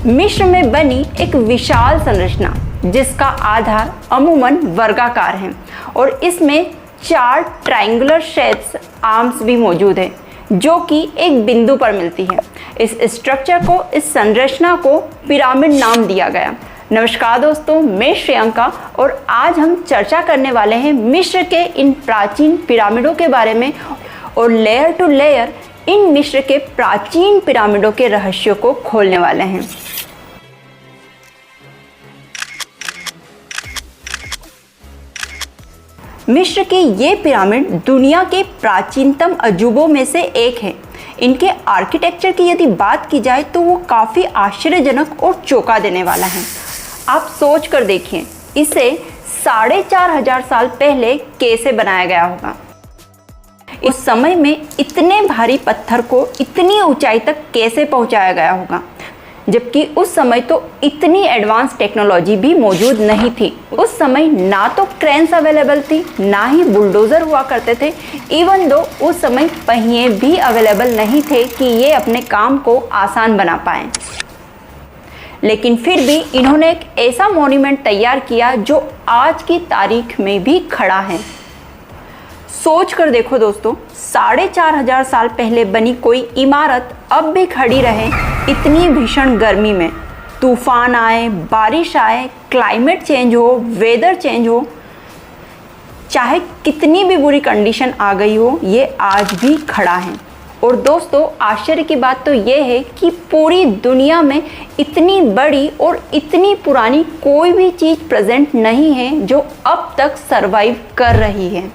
मिस्र में बनी एक विशाल संरचना जिसका आधार अमूमन वर्गाकार है और इसमें 4 ट्रायंगुलर शेप्स आर्म्स भी मौजूद है जो कि एक बिंदु पर मिलती है। इस स्ट्रक्चर को, इस संरचना को पिरामिड नाम दिया गया। नमस्कार दोस्तों, मैं श्रेयांका और आज हम चर्चा करने वाले हैं मिस्र के इन प्राचीन पिरामिडों के बारे में और लेयर टू लेयर इन मिस्र के प्राचीन पिरामिडों के रहस्यों को खोलने वाले हैं। मिस्र के ये पिरामिड दुनिया के प्राचीनतम अजूबों में से एक है। इनके आर्किटेक्चर की यदि बात की जाए तो वो काफ़ी आश्चर्यजनक और चौंका देने वाला है। आप सोच कर देखिए, इसे 4500 साल पहले कैसे बनाया गया होगा। उस समय में इतने भारी पत्थर को इतनी ऊंचाई तक कैसे पहुंचाया गया होगा, जबकि उस समय तो इतनी एडवांस टेक्नोलॉजी भी मौजूद नहीं थी। उस समय ना तो क्रेन्स अवेलेबल थी, ना ही बुलडोज़र हुआ करते थे। इवन दो उस समय पहिए भी अवेलेबल नहीं थे कि ये अपने काम को आसान बना पाएं। लेकिन फिर भी इन्होंने एक ऐसा मॉन्यूमेंट तैयार किया जो आज की तारीख में भी खड़ा है। सोच कर देखो दोस्तों, 4500 साल पहले बनी कोई इमारत अब भी खड़ी रहे इतनी भीषण गर्मी में। तूफान आए, बारिश आए, क्लाइमेट चेंज हो, वेदर चेंज हो, चाहे कितनी भी बुरी कंडीशन आ गई हो, ये आज भी खड़ा है। और दोस्तों, आश्चर्य की बात तो ये है कि पूरी दुनिया में इतनी बड़ी और इतनी पुरानी कोई भी चीज़ प्रेजेंट नहीं है जो अब तक सरवाइव कर रही है।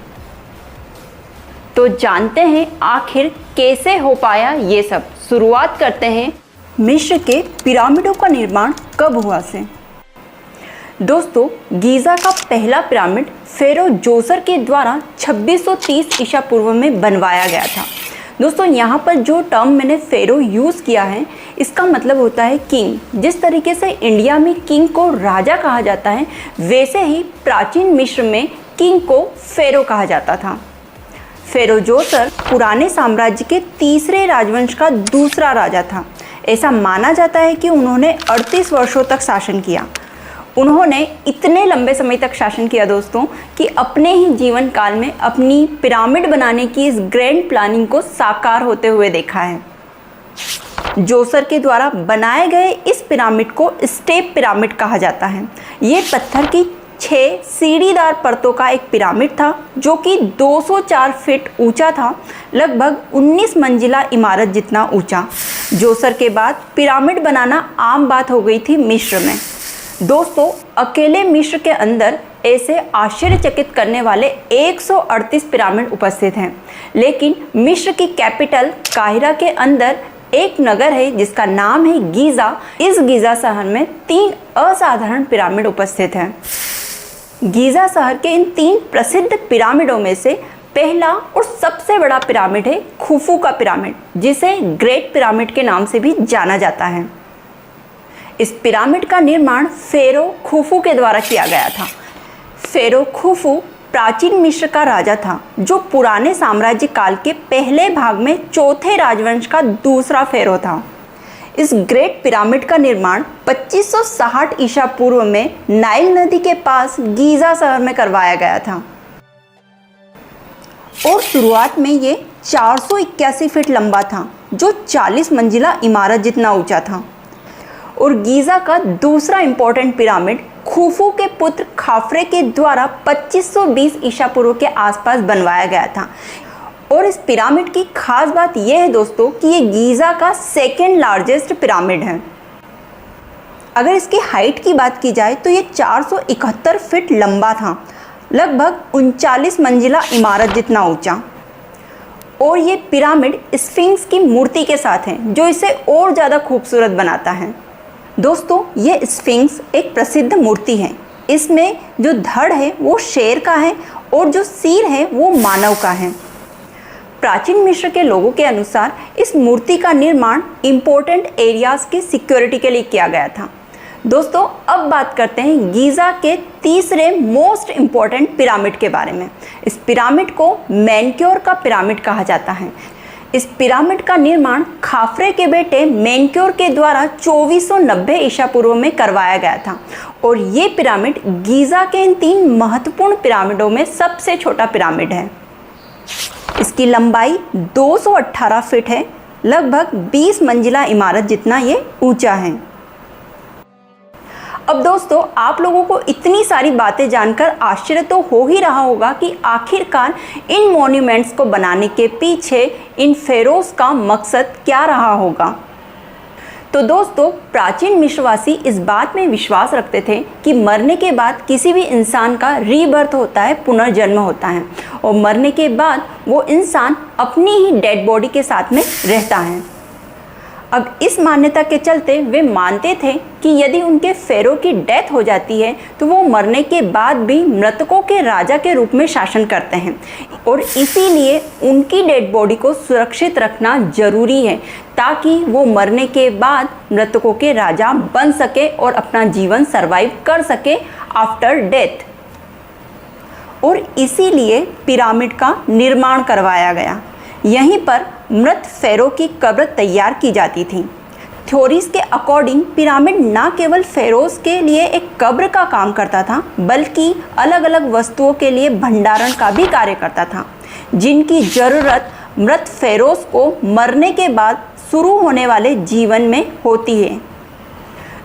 तो जानते हैं आखिर कैसे हो पाया ये सब। शुरुआत करते हैं मिस्र के पिरामिडों का निर्माण कब हुआ से। दोस्तों, गीज़ा का पहला पिरामिड फेरो जोसर के द्वारा 2630 ईसा पूर्व में बनवाया गया था। दोस्तों, यहाँ पर जो टर्म मैंने फेरो यूज़ किया है इसका मतलब होता है किंग। जिस तरीके से इंडिया में किंग को राजा कहा जाता है, वैसे ही प्राचीन मिस्र में किंग को फेरो कहा जाता था। फेरो जोसर पुराने साम्राज्य के तीसरे राजवंश का दूसरा राजा था। ऐसा माना जाता है कि उन्होंने 38 वर्षों तक शासन किया। उन्होंने इतने लंबे समय तक शासन किया दोस्तों कि अपने ही जीवन काल में अपनी पिरामिड बनाने की इस ग्रैंड प्लानिंग को साकार होते हुए देखा है। जोसर के द्वारा बनाए गए इस पिरामिड को स्टेप पिरामिड कहा जाता है। ये पत्थर की 6 सीढ़ीदार परतों का एक पिरामिड था जो कि 204 फीट ऊंचा था, लगभग 19 मंजिला इमारत जितना ऊंचा। जोसर के बाद पिरामिड बनाना आम बात हो गई थी मिस्र में। दोस्तों, अकेले मिस्र के अंदर ऐसे आश्चर्यचकित करने वाले 138 पिरामिड उपस्थित हैं। लेकिन मिस्र की कैपिटल काहिरा के अंदर एक नगर है जिसका नाम है गीज़ा। इस गीज़ा शहर में 3 असाधारण पिरामिड उपस्थित हैं। गीज़ा शहर के इन 3 प्रसिद्ध पिरामिडों में से पहला और सबसे बड़ा पिरामिड है खुफू का पिरामिड, जिसे ग्रेट पिरामिड के नाम से भी जाना जाता है। इस पिरामिड का निर्माण फेरो खुफू के द्वारा किया गया था। फेरो खुफू प्राचीन मिस्र का राजा था जो पुराने साम्राज्य काल के पहले भाग में चौथे राजवंश का दूसरा फेरो था। इस ग्रेट पिरामिड का निर्माण 2560 ईसा पूर्व में नाइल नदी के पास गीज़ा शहर में करवाया गया था और शुरुआत में ये 481 फीट लंबा था जो 40 मंजिला इमारत जितना ऊंचा था। और गीज़ा का दूसरा इंपॉर्टेंट पिरामिड खुफू के पुत्र खाफरे के द्वारा 2520 ईसा पूर्व के आसपास बनवाया गया था। और इस पिरामिड की खास बात यह है दोस्तों कि ये गीज़ा का सेकेंड लार्जेस्ट पिरामिड है। अगर इसकी हाइट की बात की जाए तो ये 471 फीट लंबा था, लगभग 39 मंजिला इमारत जितना ऊंचा। और ये पिरामिड स्फिंक्स की मूर्ति के साथ है जो इसे और ज़्यादा खूबसूरत बनाता है। दोस्तों, ये स्फिंक्स एक प्रसिद्ध मूर्ति है। इसमें जो धड़ है वो शेर का है और जो सिर है वो मानव का है। प्राचीन मिस्र के लोगों के अनुसार इस मूर्ति का निर्माण इम्पोर्टेंट एरियाज की सिक्योरिटी के लिए किया गया था। दोस्तों, अब बात करते हैं गीज़ा के तीसरे मोस्ट इम्पॉर्टेंट पिरामिड के बारे में। इस पिरामिड को मैनक्योर का पिरामिड कहा जाता है। इस पिरामिड का निर्माण खाफरे के बेटे मेनक्योर के द्वारा 2490 ईसा पूर्व में करवाया गया था और ये पिरामिड गीज़ा के इन 3 महत्वपूर्ण पिरामिडों में सबसे छोटा पिरामिड है। इसकी लंबाई 218 फीट है, लगभग 20 मंजिला इमारत जितना ये ऊंचा है। अब दोस्तों, आप लोगों को इतनी सारी बातें जानकर आश्चर्य तो हो ही रहा होगा कि आखिरकार इन मॉन्यूमेंट्स को बनाने के पीछे इन फेरोज का मकसद क्या रहा होगा। तो दोस्तों, प्राचीन मिस्रवासी इस बात में विश्वास रखते थे कि मरने के बाद किसी भी इंसान का रीबर्थ होता है, पुनर्जन्म होता है और मरने के बाद वो इंसान अपनी ही डेड बॉडी के साथ में रहता है। अब इस मान्यता के चलते वे मानते थे कि यदि उनके फेरो की डेथ हो जाती है तो वो मरने के बाद भी मृतकों के राजा के रूप में शासन करते हैं और इसीलिए उनकी डेड बॉडी को सुरक्षित रखना जरूरी है ताकि वो मरने के बाद मृतकों के राजा बन सके और अपना जीवन सरवाइव कर सके आफ्टर डेथ। और इसीलिए पिरामिड का निर्माण करवाया गया। यहीं पर मृत फेरो की कब्र तैयार की जाती थी। थ्योरीज के अकॉर्डिंग पिरामिड न केवल फेरोज के लिए एक कब्र का काम करता था बल्कि अलग अलग वस्तुओं के लिए भंडारण का भी कार्य करता था, जिनकी ज़रूरत मृत फेरोज को मरने के बाद शुरू होने वाले जीवन में होती है।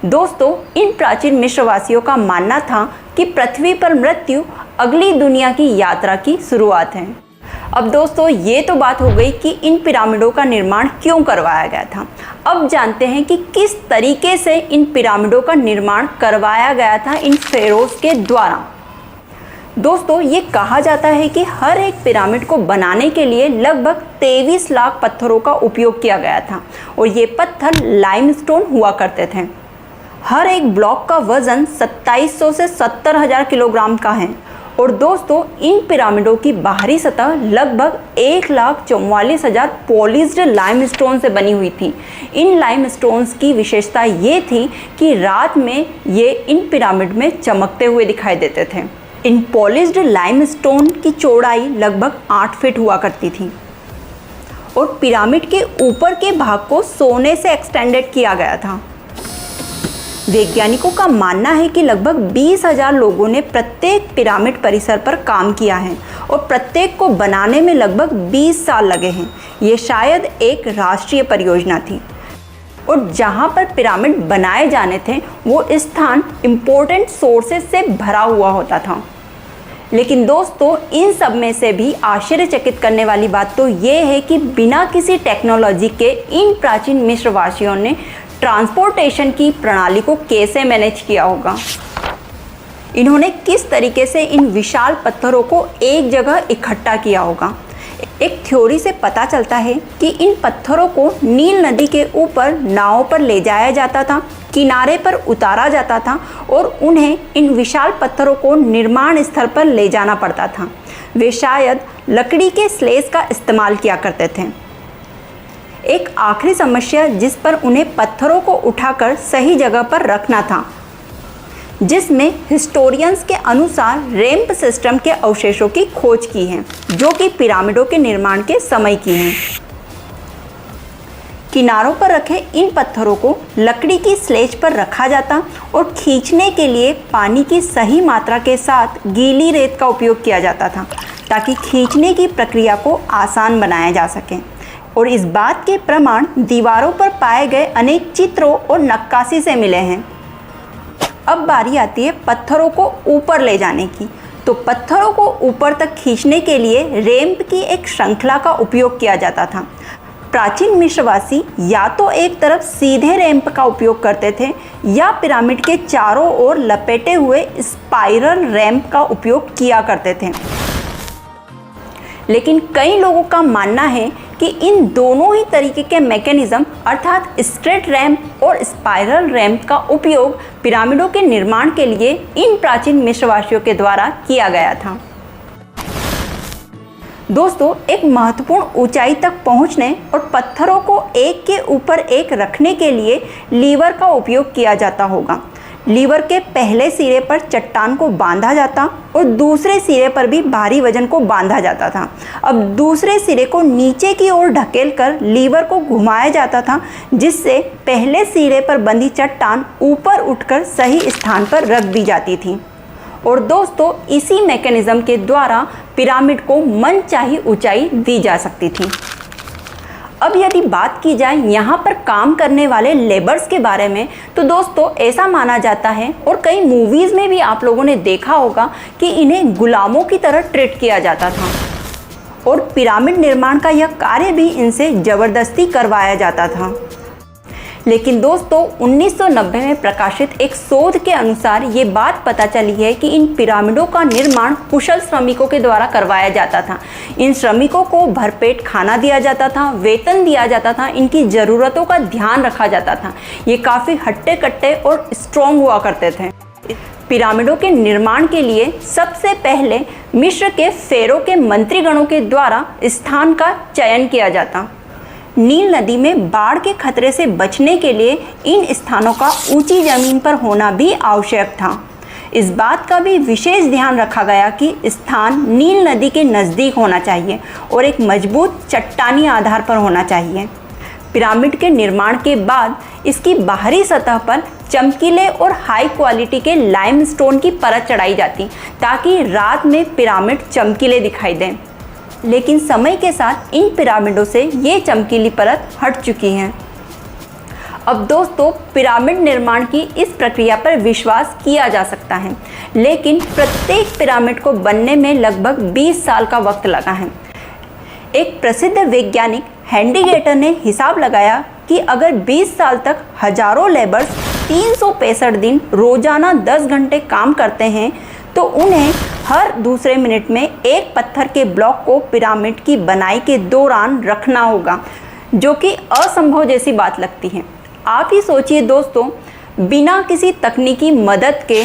दोस्तों, इन प्राचीन मिस्रवासियों का मानना था कि पृथ्वी पर मृत्यु अगली दुनिया की यात्रा की शुरुआत है। अब दोस्तों, ये तो बात हो गई कि इन पिरामिडों का निर्माण क्यों करवाया गया था। अब जानते हैं कि किस तरीके से इन पिरामिडों का निर्माण करवाया गया था इन फेरोज के द्वारा। दोस्तों, ये कहा जाता है कि हर एक पिरामिड को बनाने के लिए लगभग 23 लाख पत्थरों का उपयोग किया गया था और ये पत्थर लाइमस्टोन हुआ करते थे। हर एक ब्लॉक का वजन 2700 से 70,000 किलोग्राम का है और दोस्तों, इन पिरामिडों की बाहरी सतह लगभग 1,44,000 पॉलिश्ड लाइमस्टोन से बनी हुई थी। इन लाइमस्टोन्स की विशेषता ये थी कि रात में ये इन पिरामिड में चमकते हुए दिखाई देते थे। इन पॉलिश्ड लाइमस्टोन की चौड़ाई लगभग 8 फीट हुआ करती थी और पिरामिड के ऊपर के भाग को सोने से एक्सटेंडेड किया गया था। वैज्ञानिकों का मानना है कि लगभग 20,000 लोगों ने प्रत्येक पिरामिड परिसर पर काम किया है और प्रत्येक को बनाने में लगभग 20 साल लगे हैं। ये शायद एक राष्ट्रीय परियोजना थी और जहाँ पर पिरामिड बनाए जाने थे वो स्थान इम्पोर्टेंट सोर्सेज से भरा हुआ होता था। लेकिन दोस्तों, इन सब में से भी आश्चर्यचकित करने वाली बात तो ये है कि बिना किसी टेक्नोलॉजी के इन प्राचीन मिस्रवासियों ने ट्रांसपोर्टेशन की प्रणाली को कैसे मैनेज किया होगा। इन्होंने किस तरीके से इन विशाल पत्थरों को एक जगह इकट्ठा किया होगा। एक थ्योरी से पता चलता है कि इन पत्थरों को नील नदी के ऊपर नाव पर ले जाया जाता था, किनारे पर उतारा जाता था और उन्हें इन विशाल पत्थरों को निर्माण स्थल पर ले जाना पड़ता था। वे शायद लकड़ी के स्लेज का इस्तेमाल किया करते थे। एक आखिरी समस्या जिस पर उन्हें पत्थरों को उठाकर सही जगह पर रखना था, जिसमें हिस्टोरियंस के अनुसार रैंप सिस्टम के अवशेषों की खोज की है जो कि पिरामिडों के निर्माण के समय की हैं। किनारों पर रखे इन पत्थरों को लकड़ी की स्लेज पर रखा जाता और खींचने के लिए पानी की सही मात्रा के साथ गीली रेत का उपयोग किया जाता था ताकि खींचने की प्रक्रिया को आसान बनाया जा सके। और इस बात के प्रमाण दीवारों पर पाए गए अनेक चित्रों और नक्काशी से मिले हैं। अब बारी आती है पत्थरों को ऊपर ले जाने की। तो पत्थरों को ऊपर तक खींचने के लिए रैंप की एक श्रृंखला का उपयोग किया जाता था। प्राचीन मिस्रवासी या तो एक तरफ सीधे रैंप का उपयोग करते थे या पिरामिड के चारों ओर लपेटे हुए स्पाइरल रैंप का उपयोग किया करते थे। लेकिन कई लोगों का मानना है कि इन दोनों ही तरीके के मैकेनिज्म अर्थात स्ट्रेट रैंप और स्पाइरल रैंप का उपयोग पिरामिडों के निर्माण के लिए इन प्राचीन मिस्रवासियों के द्वारा किया गया था। दोस्तों, एक महत्वपूर्ण ऊंचाई तक पहुंचने और पत्थरों को एक के ऊपर एक रखने के लिए लीवर का उपयोग किया जाता होगा। लीवर के पहले सिरे पर चट्टान को बांधा जाता और दूसरे सिरे पर भी भारी वजन को बांधा जाता था। अब दूसरे सिरे को नीचे की ओर ढकेलकर लीवर को घुमाया जाता था, जिससे पहले सिरे पर बंधी चट्टान ऊपर उठकर सही स्थान पर रख दी जाती थी। और दोस्तों, इसी मैकेनिज्म के द्वारा पिरामिड को मनचाही ऊंचाई दी जा सकती थी। अब यदि बात की जाए यहाँ पर काम करने वाले लेबर्स के बारे में, तो दोस्तों ऐसा माना जाता है और कई मूवीज़ में भी आप लोगों ने देखा होगा कि इन्हें गुलामों की तरह ट्रीट किया जाता था और पिरामिड निर्माण का यह कार्य भी इनसे ज़बरदस्ती करवाया जाता था। लेकिन दोस्तों 1990 में प्रकाशित एक शोध के अनुसार ये बात पता चली है कि इन पिरामिडों का निर्माण कुशल श्रमिकों के द्वारा करवाया जाता था। इन श्रमिकों को भरपेट खाना दिया जाता था, वेतन दिया जाता था, इनकी ज़रूरतों का ध्यान रखा जाता था। ये काफ़ी हट्टे कट्टे और स्ट्रॉन्ग हुआ करते थे। पिरामिडों के निर्माण के लिए सबसे पहले मिस्र के फेरो के मंत्रीगणों के द्वारा स्थान का चयन किया जाता। नील नदी में बाढ़ के खतरे से बचने के लिए इन स्थानों का ऊंची जमीन पर होना भी आवश्यक था। इस बात का भी विशेष ध्यान रखा गया कि स्थान नील नदी के नज़दीक होना चाहिए और एक मजबूत चट्टानी आधार पर होना चाहिए। पिरामिड के निर्माण के बाद इसकी बाहरी सतह पर चमकीले और हाई क्वालिटी के लाइमस्टोन की परत चढ़ाई जाती ताकि रात में पिरामिड चमकीले दिखाई दें। लेकिन समय के साथ इन पिरामिडों से ये चमकीली परत हट चुकी है। अब दोस्तों, पिरामिड निर्माण की इस प्रक्रिया पर विश्वास किया जा सकता है, लेकिन प्रत्येक पिरामिड को बनने में लगभग 20 साल का वक्त लगा है। एक प्रसिद्ध वैज्ञानिक हेनरी गेटर ने हिसाब लगाया कि अगर 20 साल तक हजारों लेबर्स 365 दिन रोजाना 10 घंटे काम करते हैं तो उन्हें हर दूसरे मिनट में एक पत्थर के ब्लॉक को पिरामिड की बनाई के दौरान रखना होगा, जो कि असंभव जैसी बात लगती है। आप ही सोचिए दोस्तों, बिना किसी तकनीकी मदद के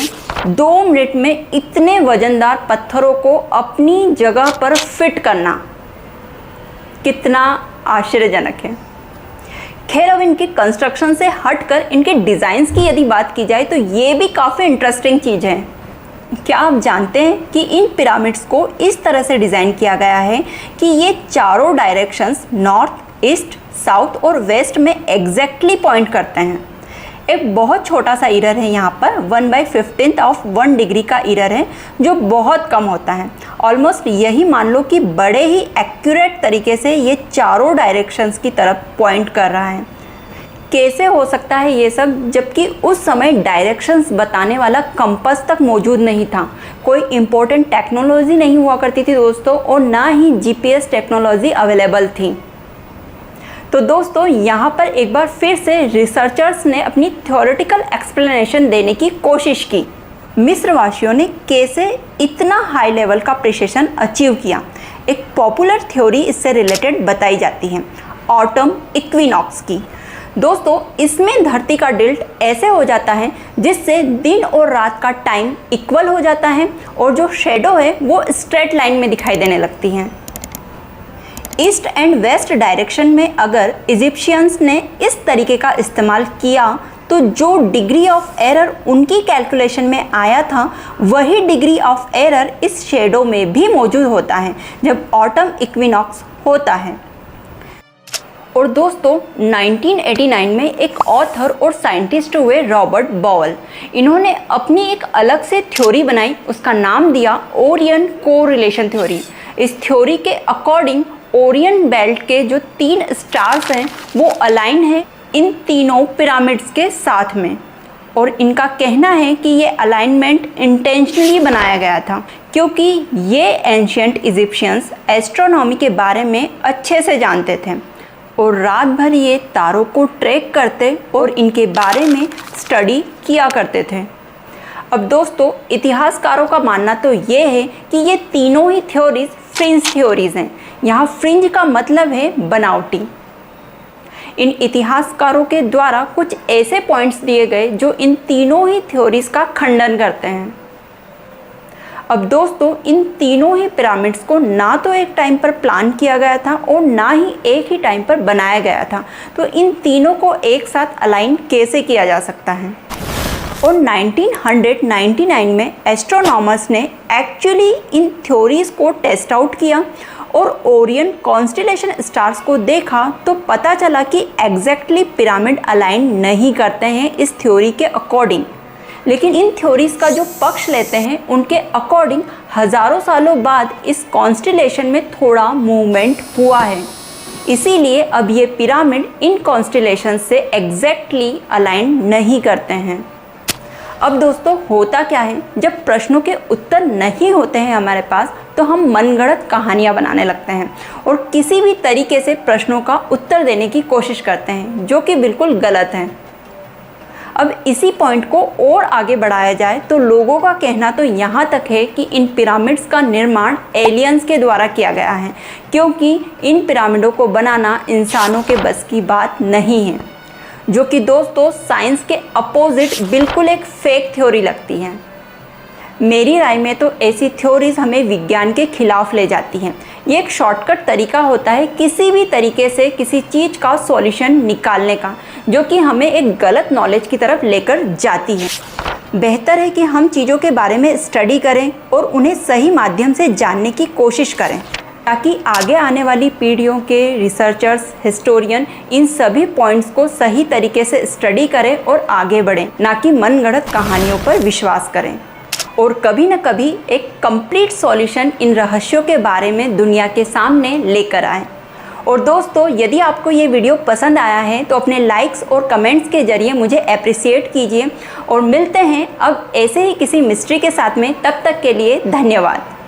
2 मिनट में इतने वजनदार पत्थरों को अपनी जगह पर फिट करना कितना आश्चर्यजनक है। खैर, अब इनके कंस्ट्रक्शन से हटकर इनके डिज़ाइंस की यदि बात की जाए तो ये भी काफ़ी इंटरेस्टिंग चीज़ है। क्या आप जानते हैं कि इन पिरामिड्स को इस तरह से डिज़ाइन किया गया है कि ये चारों डायरेक्शंस नॉर्थ, ईस्ट, साउथ और वेस्ट में एग्जैक्टली पॉइंट करते हैं। एक बहुत छोटा सा एरर है यहाँ पर, 1/15 ऑफ 1 डिग्री का एरर है, जो बहुत कम होता है। ऑलमोस्ट यही मान लो कि बड़े ही एक्यूरेट तरीके से ये चारों डायरेक्शंस की तरफ पॉइंट कर रहा है। कैसे हो सकता है ये सब, जबकि उस समय डायरेक्शंस बताने वाला कंपास तक मौजूद नहीं था। कोई इम्पोर्टेंट टेक्नोलॉजी नहीं हुआ करती थी दोस्तों, और ना ही जीपीएस टेक्नोलॉजी अवेलेबल थी। तो दोस्तों, यहाँ पर एक बार फिर से रिसर्चर्स ने अपनी थ्योरेटिकल एक्सप्लेनेशन देने की कोशिश की। मिस्रवासियों ने कैसे इतना हाई लेवल का प्रिसिशन अचीव किया। एक पॉपुलर थ्योरी इससे रिलेटेड बताई जाती है, ऑटम इक्विनॉक्स की। दोस्तों, इसमें धरती का टिल्ट ऐसे हो जाता है जिससे दिन और रात का टाइम इक्वल हो जाता है और जो शेडो है वो स्ट्रेट लाइन में दिखाई देने लगती हैं। ईस्ट एंड वेस्ट डायरेक्शन में अगर इजिप्शियंस ने इस तरीके का इस्तेमाल किया तो जो डिग्री ऑफ एरर उनकी कैलकुलेशन में आया था, वही डिग्री ऑफ एरर इस शेडो में भी मौजूद होता है जब ऑटम इक्विनॉक्स होता है। और दोस्तों, 1989 में एक ऑथर और साइंटिस्ट हुए रॉबर्ट बोवेल। इन्होंने अपनी एक अलग से थ्योरी बनाई, उसका नाम दिया ओरियन कोरिलेशन थ्योरी। इस थ्योरी के अकॉर्डिंग ओरियन बेल्ट के जो 3 स्टार्स हैं वो अलाइन है इन तीनों पिरामिड्स के साथ में, और इनका कहना है कि ये अलाइनमेंट इंटेंशनली बनाया गया था क्योंकि ये एंशियंट इजिप्शियंस एस्ट्रोनॉमी के बारे में अच्छे से जानते थे और रात भर ये तारों को ट्रैक करते और इनके बारे में स्टडी किया करते थे। अब दोस्तों, इतिहासकारों का मानना तो ये है कि ये तीनों ही थ्योरीज फ्रिंज थ्योरीज हैं। यहाँ फ्रिंज का मतलब है बनावटी। इन इतिहासकारों के द्वारा कुछ ऐसे पॉइंट्स दिए गए जो इन तीनों ही थ्योरीज का खंडन करते हैं। अब दोस्तों, इन तीनों ही पिरामिड्स को ना तो एक टाइम पर प्लान किया गया था और ना ही एक ही टाइम पर बनाया गया था, तो इन तीनों को एक साथ अलाइन कैसे किया जा सकता है। और 1999 में एस्ट्रोनॉमर्स ने एक्चुअली इन थ्योरीज को टेस्ट आउट किया और ओरियन कॉन्स्टेलेशन स्टार्स को देखा तो पता चला कि एग्जैक्टली पिरामिड अलाइन नहीं करते हैं इस थ्योरी के अकॉर्डिंग। लेकिन इन थ्योरीज का जो पक्ष लेते हैं उनके अकॉर्डिंग हज़ारों सालों बाद इस कॉन्स्टेलेशन में थोड़ा मूवमेंट हुआ है, इसीलिए अब ये पिरामिड इन कॉन्स्टेलेशन से एग्जैक्टली अलाइन नहीं करते हैं। अब दोस्तों होता क्या है, जब प्रश्नों के उत्तर नहीं होते हैं हमारे पास तो हम मनगढ़ंत कहानियाँ बनाने लगते हैं और किसी भी तरीके से प्रश्नों का उत्तर देने की कोशिश करते हैं, जो कि बिल्कुल गलत है। अब इसी पॉइंट को और आगे बढ़ाया जाए तो लोगों का कहना तो यहाँ तक है कि इन पिरामिड्स का निर्माण एलियंस के द्वारा किया गया है, क्योंकि इन पिरामिडों को बनाना इंसानों के बस की बात नहीं है, जो कि दोस्तों साइंस के अपोजिट बिल्कुल एक फेक थ्योरी लगती है। मेरी राय में तो ऐसी थ्योरीज हमें विज्ञान के खिलाफ ले जाती हैं। ये एक शॉर्टकट तरीका होता है किसी भी तरीके से किसी चीज़ का सॉल्यूशन निकालने का, जो कि हमें एक गलत नॉलेज की तरफ लेकर जाती है। बेहतर है कि हम चीज़ों के बारे में स्टडी करें और उन्हें सही माध्यम से जानने की कोशिश करें, ताकि आगे आने वाली पीढ़ियों के रिसर्चर्स, हिस्टोरियन इन सभी पॉइंट्स को सही तरीके से स्टडी करें और आगे बढ़ें, ना कि मनगढ़ंत कहानियों पर विश्वास करें और कभी न कभी एक कंप्लीट सॉल्यूशन इन रहस्यों के बारे में दुनिया के सामने लेकर आए। और दोस्तों यदि आपको ये वीडियो पसंद आया है तो अपने लाइक्स और कमेंट्स के जरिए मुझे अप्रिशिएट कीजिए और मिलते हैं अब ऐसे ही किसी मिस्ट्री के साथ में। तब तक के लिए धन्यवाद।